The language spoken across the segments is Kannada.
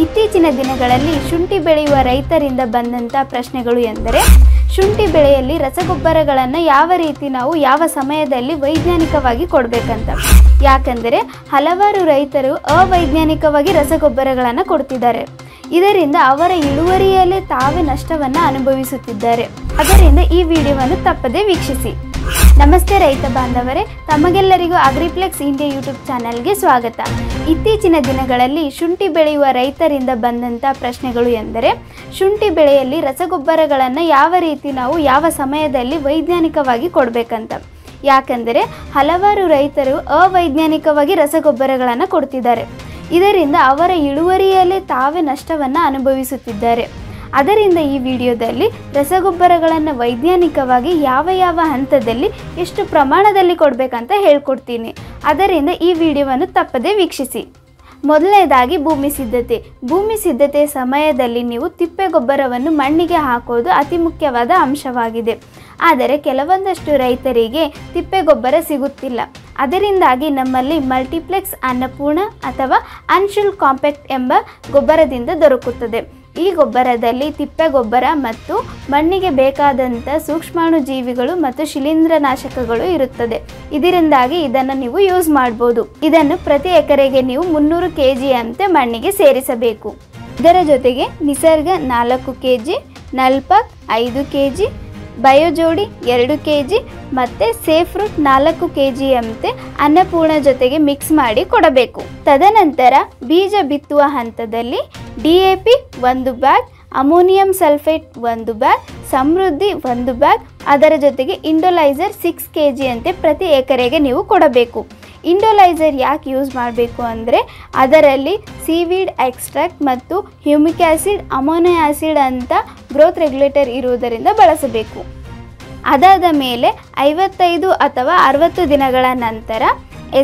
ಇತ್ತೀಚಿನ ದಿನಗಳಲ್ಲಿ ಶುಂಠಿ ಬೆಳೆಯುವ ರೈತರಿಂದ ಬಂದಂಥ ಪ್ರಶ್ನೆಗಳು ಎಂದರೆ ಶುಂಠಿ ಬೆಳೆಯಲ್ಲಿ ರಸಗೊಬ್ಬರಗಳನ್ನು ಯಾವ ರೀತಿ ನಾವು ಯಾವ ಸಮಯದಲ್ಲಿ ವೈಜ್ಞಾನಿಕವಾಗಿ ಕೊಡಬೇಕಂತ. ಯಾಕಂದರೆ ಹಲವಾರು ರೈತರು ಅವೈಜ್ಞಾನಿಕವಾಗಿ ರಸಗೊಬ್ಬರಗಳನ್ನು ಕೊಡ್ತಿದ್ದಾರೆ. ಇದರಿಂದ ಅವರ ಇಳುವರಿಯಲ್ಲೇ ತಾವೇ ನಷ್ಟವನ್ನು ಅನುಭವಿಸುತ್ತಿದ್ದಾರೆ. ಅದರಿಂದ ಈ ವಿಡಿಯೋವನ್ನು ತಪ್ಪದೇ ವೀಕ್ಷಿಸಿ. ನಮಸ್ತೆ ರೈತ ಬಾಂಧವರೇ, ತಮಗೆಲ್ಲರಿಗೂ ಅಗ್ರಿಪ್ಲೆಕ್ಸ್ ಇಂಡಿಯಾ ಯೂಟ್ಯೂಬ್ ಚಾನಲ್ಗೆ ಸ್ವಾಗತ. ಇತ್ತೀಚಿನ ದಿನಗಳಲ್ಲಿ ಶುಂಠಿ ಬೆಳೆಯುವ ರೈತರಿಂದ ಬಂದಂಥ ಪ್ರಶ್ನೆಗಳು ಎಂದರೆ ಶುಂಠಿ ಬೆಳೆಯಲ್ಲಿ ರಸಗೊಬ್ಬರಗಳನ್ನು ಯಾವ ರೀತಿ ನಾವು ಯಾವ ಸಮಯದಲ್ಲಿ ವೈಜ್ಞಾನಿಕವಾಗಿ ಕೊಡಬೇಕಂತ. ಯಾಕಂದರೆ ಹಲವಾರು ರೈತರು ಅವೈಜ್ಞಾನಿಕವಾಗಿ ರಸಗೊಬ್ಬರಗಳನ್ನು ಕೊಡ್ತಿದ್ದಾರೆ. ಇದರಿಂದ ಅವರ ಇಳುವರಿಯಲ್ಲೇ ತಾವೇ ನಷ್ಟವನ್ನು ಅನುಭವಿಸುತ್ತಿದ್ದಾರೆ. ಅದರಿಂದ ಈ ವಿಡಿಯೋದಲ್ಲಿ ರಸಗೊಬ್ಬರಗಳನ್ನು ವೈಜ್ಞಾನಿಕವಾಗಿ ಯಾವ ಹಂತದಲ್ಲಿ ಎಷ್ಟು ಪ್ರಮಾಣದಲ್ಲಿ ಕೊಡಬೇಕಂತ ಹೇಳ್ಕೊಡ್ತೀನಿ. ಅದರಿಂದ ಈ ವಿಡಿಯೋವನ್ನು ತಪ್ಪದೇ ವೀಕ್ಷಿಸಿ. ಮೊದಲನೇದಾಗಿ ಭೂಮಿ ಸಿದ್ಧತೆ ಸಮಯದಲ್ಲಿ ನೀವು ತಿಪ್ಪೆಗೊಬ್ಬರವನ್ನು ಮಣ್ಣಿಗೆ ಹಾಕೋದು ಅತಿ ಮುಖ್ಯವಾದ ಅಂಶವಾಗಿದೆ. ಆದರೆ ಕೆಲವೊಂದಷ್ಟು ರೈತರಿಗೆ ತಿಪ್ಪೆಗೊಬ್ಬರ ಸಿಗುತ್ತಿಲ್ಲ. ಅದರಿಂದಾಗಿ ನಮ್ಮಲ್ಲಿ ಮಲ್ಟಿಪ್ಲೆಕ್ಸ್ ಅನ್ನಪೂರ್ಣ ಅಥವಾ ಅನ್ಶುಲ್ ಕಾಂಪ್ಯಾಕ್ಟ್ ಎಂಬ ಗೊಬ್ಬರದಿಂದ ದೊರಕುತ್ತದೆ. ಈ ಗೊಬ್ಬರದಲ್ಲಿ ತಿಪ್ಪೆಗೊಬ್ಬರ ಮತ್ತು ಮಣ್ಣಿಗೆ ಬೇಕಾದಂಥ ಸೂಕ್ಷ್ಮಾಣು ಜೀವಿಗಳು ಮತ್ತು ಶಿಲೀಂಧ್ರನಾಶಕಗಳು ಇರುತ್ತದೆ. ಇದರಿಂದಾಗಿ ಇದನ್ನು ನೀವು ಯೂಸ್ ಮಾಡ್ಬೋದು. ಇದನ್ನು ಪ್ರತಿ ಎಕರೆಗೆ ನೀವು 300 kg ಅಂತೆ ಮಣ್ಣಿಗೆ ಸೇರಿಸಬೇಕು. ಇದರ ಜೊತೆಗೆ ನಿಸರ್ಗ 4 kg, ನಲ್ಪಾಕ್ 5 kg, ಬಯೋಜೋಡಿ 2 kg ಮತ್ತು ಸೇಫ್ ರೂಟ್ 4 kg ಅಂತೆ ಅನ್ನಪೂರ್ಣ ಜೊತೆಗೆ ಮಿಕ್ಸ್ ಮಾಡಿ ಕೊಡಬೇಕು. ತದನಂತರ ಬೀಜ ಬಿತ್ತುವ ಹಂತದಲ್ಲಿ DAP 1 bag, ammonium sulphate 1 bag, Samruddhi 1 bag, ಅದರ ಜೊತೆಗೆ ಇಂಡೋಲೈಸರ್ 6 kg ಅಂತೆ ಪ್ರತಿ ಎಕರೆಗೆ ನೀವು ಕೊಡಬೇಕು. ಇಂಡೋಲೈಸರ್ ಯಾಕೆ ಯೂಸ್ ಮಾಡಬೇಕು ಅಂದರೆ ಅದರಲ್ಲಿ ಸೀವೀಡ್ ಎಕ್ಸ್ಟ್ರಾಕ್ಟ್ ಮತ್ತು ಹ್ಯೂಮಿಕ್ ಆ್ಯಸಿಡ್, ಅಮೋನೋ ಆ್ಯಸಿಡ್ ಅಂತ ಗ್ರೋತ್ ರೆಗ್ಯುಲೇಟರ್ ಇರುವುದರಿಂದ ಬಳಸಬೇಕು. ಅದಾದ ಮೇಲೆ 55 ಅಥವಾ 60 ದಿನಗಳ ನಂತರ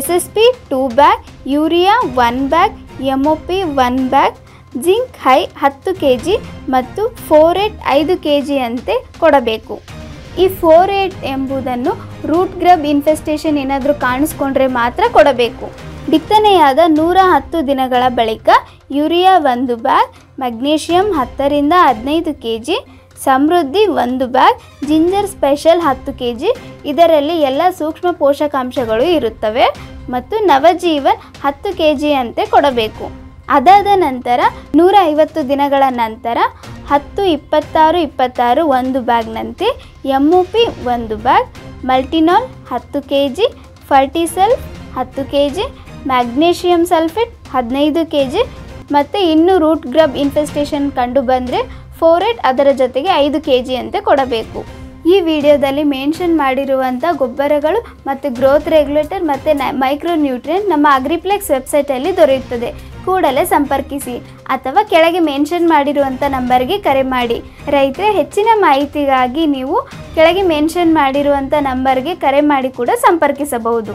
SSP 2 bag, urea 1 bag, MOP 1 bag, zinc high 10 kg ಮತ್ತು ಫೋರೇಟ್ 5 kg ಅಂತೆ ಕೊಡಬೇಕು. ಈ ಫೋರೇಟ್ ಎಂಬುದನ್ನು ರೂಟ್ ಗ್ರಬ್ ಇನ್ಫೆಸ್ಟೇಷನ್ ಏನಾದರೂ ಕಾಣಿಸ್ಕೊಂಡ್ರೆ ಮಾತ್ರ ಕೊಡಬೇಕು. ಬಿತ್ತನೆಯಾದ 110 ದಿನಗಳ ಬಳಿಕ ಯೂರಿಯಾ 1 ಬ್ಯಾಗ್, ಮೆಗ್ನೀಷಿಯಂ 10 ರಿಂದ 15 kg, ಸಮೃದ್ಧಿ 1 ಬ್ಯಾಗ್, ಜಿಂಜರ್ ಸ್ಪೆಷಲ್ 10 kg, ಇದರಲ್ಲಿ ಎಲ್ಲ ಸೂಕ್ಷ್ಮ ಪೋಷಕಾಂಶಗಳು ಇರುತ್ತವೆ, ಮತ್ತು ನವಜೀವನ್ 10 kg ಅಂತೆ ಕೊಡಬೇಕು. ಅದಾದ ನಂತರ 150 ದಿನಗಳ ನಂತರ 10, 26, 26 1 ಬ್ಯಾಗ್ನಂತೆ MOP 1 ಬ್ಯಾಗ್, ಮಲ್ಟಿನಾಲ್ 10 kg, ಫರ್ಟಿಸಲ್ಫ್ 10 kg, ಮ್ಯಾಗ್ನೀಷಿಯಂ ಸಲ್ಫೇಟ್ 15 kg ಮತ್ತು ಇನ್ನೂ ರೂಟ್ ಗ್ರಬ್ ಇನ್ಫೆಸ್ಟೇಷನ್ ಕಂಡು ಬಂದರೆ ಫೋರೇಟ್ ಅದರ ಜೊತೆಗೆ 5 kg ಅಂತೆ ಕೊಡಬೇಕು. ಈ ವಿಡಿಯೋದಲ್ಲಿ ಮೆನ್ಷನ್ ಮಾಡಿರುವಂಥ ಗೊಬ್ಬರಗಳು ಮತ್ತು ಗ್ರೋತ್ ರೆಗ್ಯುಲೇಟರ್ ಮತ್ತು ಮೈಕ್ರೋ ನ್ಯೂಟ್ರಿಯೆಂಟ್ ನಮ್ಮ ಅಗ್ರಿಪ್ಲೆಕ್ಸ್ ವೆಬ್ಸೈಟಲ್ಲಿ ದೊರೆಯುತ್ತದೆ. ಕೂಡಲೇ ಸಂಪರ್ಕಿಸಿ ಅಥವಾ ಕೆಳಗೆ ಮೆನ್ಷನ್ ಮಾಡಿರುವಂಥ ನಂಬರ್ಗೆ ಕರೆ ಮಾಡಿ. ರೈತರೇ, ಹೆಚ್ಚಿನ ಮಾಹಿತಿಗಾಗಿ ನೀವು ಕೆಳಗೆ ಮೆನ್ಷನ್ ಮಾಡಿರುವಂಥ ನಂಬರ್ಗೆ ಕರೆ ಮಾಡಿ ಕೂಡ ಸಂಪರ್ಕಿಸಬಹುದು.